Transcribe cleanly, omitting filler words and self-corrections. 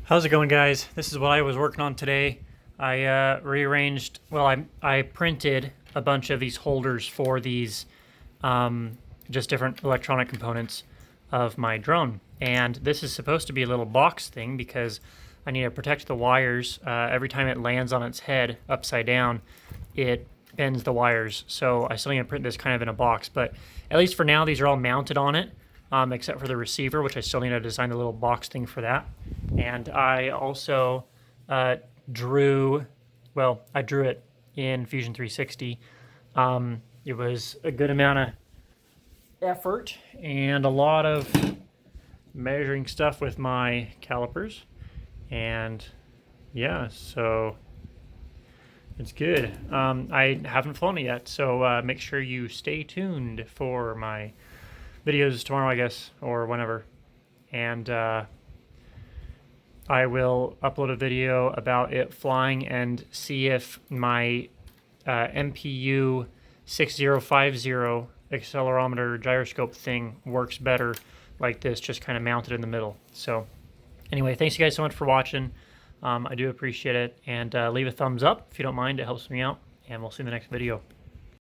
How's it going, guys? This is what I was working on today. I rearranged, well, I printed a bunch of these holders for these just different electronic components of my drone. And this is supposed to be a little box thing because I need to protect the wires. Every time it lands on its head upside down, it bends the wires. So I still need to print this kind of in a box, but at least for now, these are all mounted on it. Except for the receiver, which I still need to design a little box thing for that. And I also drew it in Fusion 360. It was a good amount of effort and a lot of measuring stuff with my calipers. And yeah, so it's good. I haven't flown it yet, so make sure you stay tuned for my videos tomorrow, I guess, or whenever. And I will upload a video about it flying and see if my MPU 6050 accelerometer gyroscope thing works better like this, just kind of mounted in the middle. So anyway, thanks you guys so much for watching. I do appreciate it. And leave a thumbs up if you don't mind. It helps me out. And we'll see you in the next video.